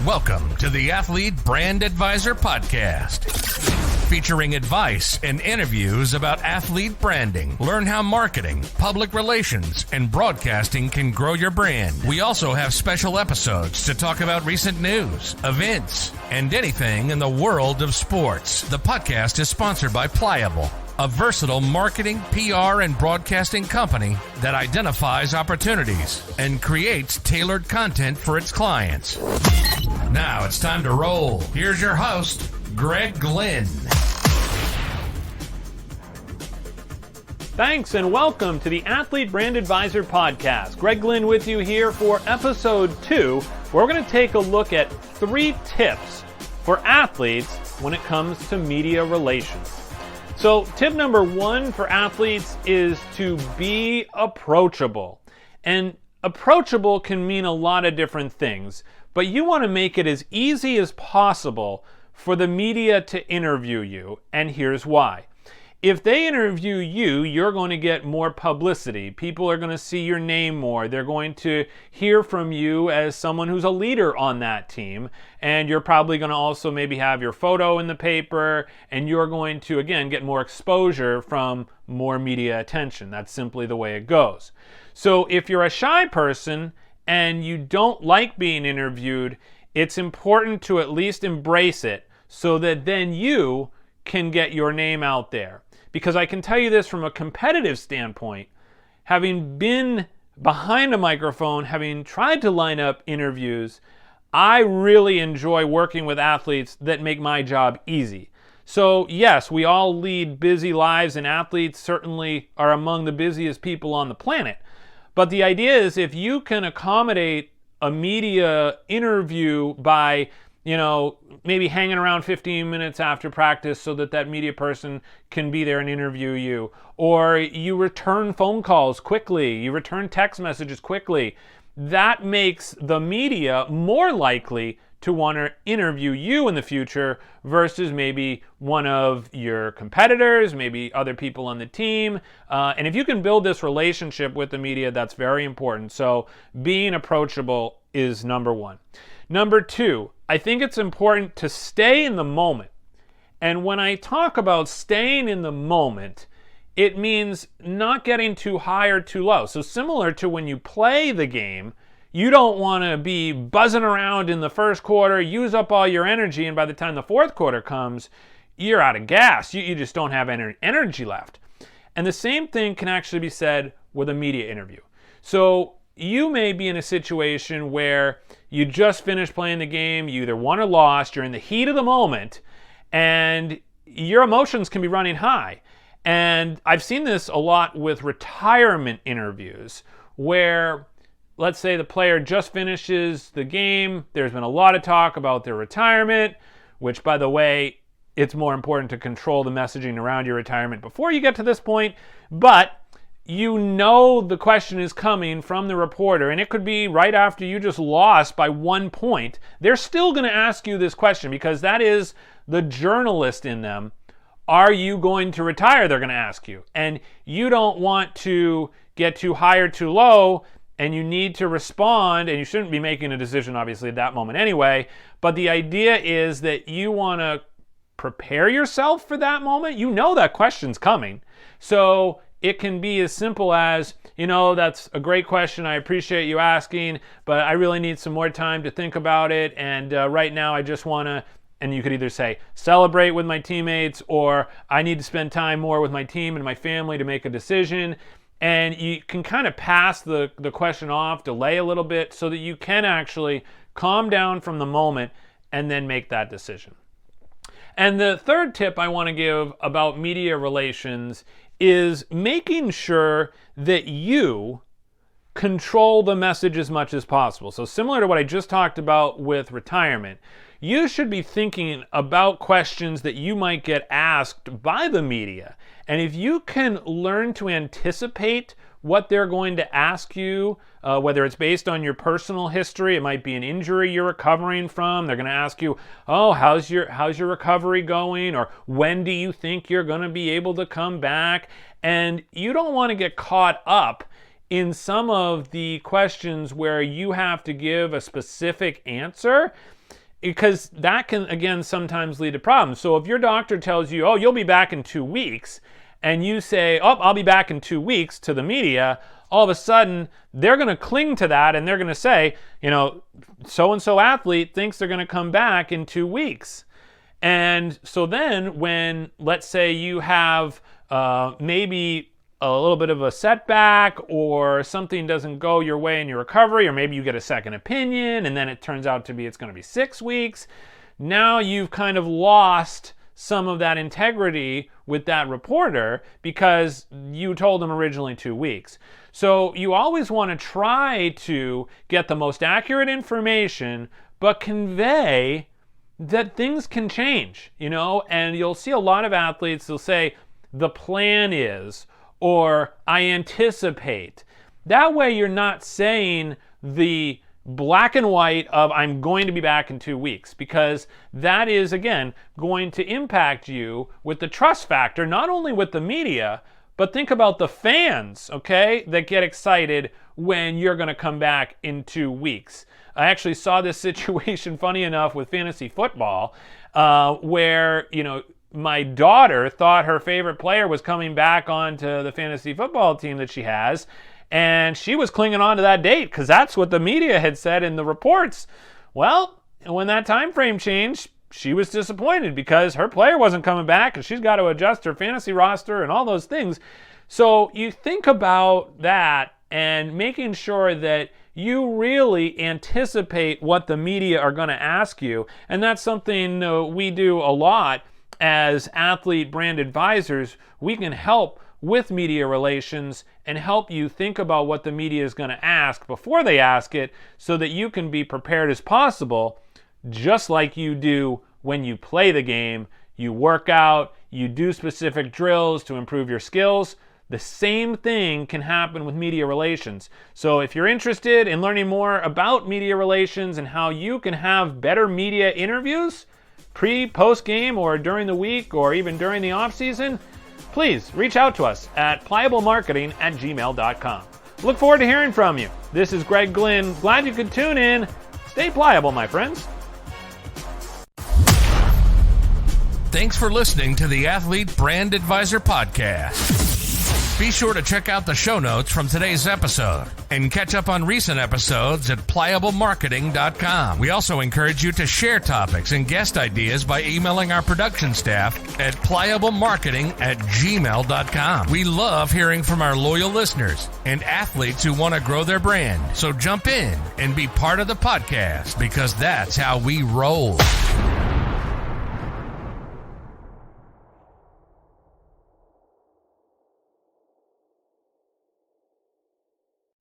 Welcome to the Athlete Brand Advisor Podcast, featuring advice and interviews about athlete branding. Learn how marketing, public relations, and broadcasting can grow your brand. We also have special episodes to talk about recent news, events, and anything in the world of sports. The podcast is sponsored by Pliable, a versatile marketing, PR, and broadcasting company that identifies opportunities and creates tailored content for its clients. Now it's time to roll. Here's your host, Greg Glynn. Thanks and welcome to the Athlete Brand Advisor Podcast. Greg Glynn with you here for episode 2, where we're going to take a look at 3 tips for athletes when it comes to media relations. So tip number 1 for athletes is to be approachable. And approachable can mean a lot of different things, but you want to make it as easy as possible for the media to interview you, and here's why. If they interview you, you're going to get more publicity. People are going to see your name more. They're going to hear from you as someone who's a leader on that team. And you're probably going to also maybe have your photo in the paper, and you're going to, again, get more exposure from more media attention. That's simply the way it goes. So if you're a shy person and you don't like being interviewed, it's important to at least embrace it so that then you can get your name out there. Because I can tell you this from a competitive standpoint, having been behind a microphone, having tried to line up interviews, I really enjoy working with athletes that make my job easy. So yes, we all lead busy lives, and athletes certainly are among the busiest people on the planet. But the idea is if you can accommodate a media interview by maybe hanging around 15 minutes after practice so that that media person can be there and interview you. Or you return phone calls quickly, you return text messages quickly. That makes the media more likely to want to interview you in the future versus maybe one of your competitors, maybe other people on the team. And if you can build this relationship with the media, that's very important. So being approachable is number 1. Number 2, I think it's important to stay in the moment. And when I talk about staying in the moment, it means not getting too high or too low. So similar to when you play the game, you don't want to be buzzing around in the first quarter, use up all your energy, and by the time the fourth quarter comes, you're out of gas. You just don't have energy left. And the same thing can actually be said with a media interview. So you may be in a situation where you just finished playing the game, you either won or lost, you're in the heat of the moment, and your emotions can be running high. And I've seen this a lot with retirement interviews where, let's say the player just finishes the game, there's been a lot of talk about their retirement, which, by the way, it's more important to control the messaging around your retirement before you get to this point, but you know the question is coming from the reporter, and it could be right after you just lost by 1 point. They're still going to ask you this question because that is the journalist in them. Are you going to retire? They're going to ask you. And you don't want to get too high or too low, and you need to respond, and you shouldn't be making a decision, obviously, at that moment anyway. But the idea is that you want to prepare yourself for that moment. You know that question's coming. So it can be as simple as, that's a great question. I appreciate you asking, but I really need some more time to think about it. And right now I just want to, and you could either say, celebrate with my teammates, or I need to spend time more with my team and my family to make a decision. And you can kind of pass the question off, delay a little bit so that you can actually calm down from the moment and then make that decision. And the third tip I want to give about media relations is making sure that you control the message as much as possible. So similar to what I just talked about with retirement, you should be thinking about questions that you might get asked by the media. And if you can learn to anticipate what they're going to ask you, whether it's based on your personal history, it might be an injury you're recovering from. They're going to ask you, how's your recovery going? Or when do you think you're going to be able to come back? And you don't want to get caught up in some of the questions where you have to give a specific answer, because that can, again, sometimes lead to problems. So if your doctor tells you, oh, you'll be back in 2 weeks, and you say, oh, I'll be back in 2 weeks to the media, all of a sudden they're going to cling to that and they're going to say, so-and-so athlete thinks they're going to come back in 2 weeks. And so then when, let's say you have maybe a little bit of a setback, or something doesn't go your way in your recovery, or maybe you get a second opinion and then it turns out to be it's going to be 6 weeks, now you've kind of lost some of that integrity with that reporter because you told them originally 2 weeks. So you always want to try to get the most accurate information, but convey that things can change, and you'll see a lot of athletes, they'll say, the plan is, or I anticipate. That way you're not saying the black and white of I'm going to be back in 2 weeks, because that is, again, going to impact you with the trust factor, not only with the media, but think about the fans, okay, that get excited when you're going to come back in 2 weeks. I actually saw this situation, funny enough, with fantasy football, where, my daughter thought her favorite player was coming back onto the fantasy football team that she has, and she was clinging on to that date because that's what the media had said in the reports. Well, when that time frame changed, she was disappointed because her player wasn't coming back and she's got to adjust her fantasy roster and all those things. So you think about that and making sure that you really anticipate what the media are going to ask you, and that's something we do a lot. As athlete brand advisors, we can help with media relations and help you think about what the media is going to ask before they ask it, so that you can be prepared as possible, just like you do when you play the game. You work out, you do specific drills to improve your skills. The same thing can happen with media relations. So if you're interested in learning more about media relations and how you can have better media interviews, pre, post game, or during the week, or even during the off season, please reach out to us at pliablemarketing@gmail.com. Look forward to hearing from you. This is Greg Glynn. Glad you could tune in. Stay pliable, my friends. Thanks for listening to the Athlete Brand Advisor Podcast. Be sure to check out the show notes from today's episode and catch up on recent episodes at pliablemarketing.com. We also encourage you to share topics and guest ideas by emailing our production staff at pliablemarketing@gmail.com. We love hearing from our loyal listeners and athletes who want to grow their brand. So jump in and be part of the podcast, because that's how we roll.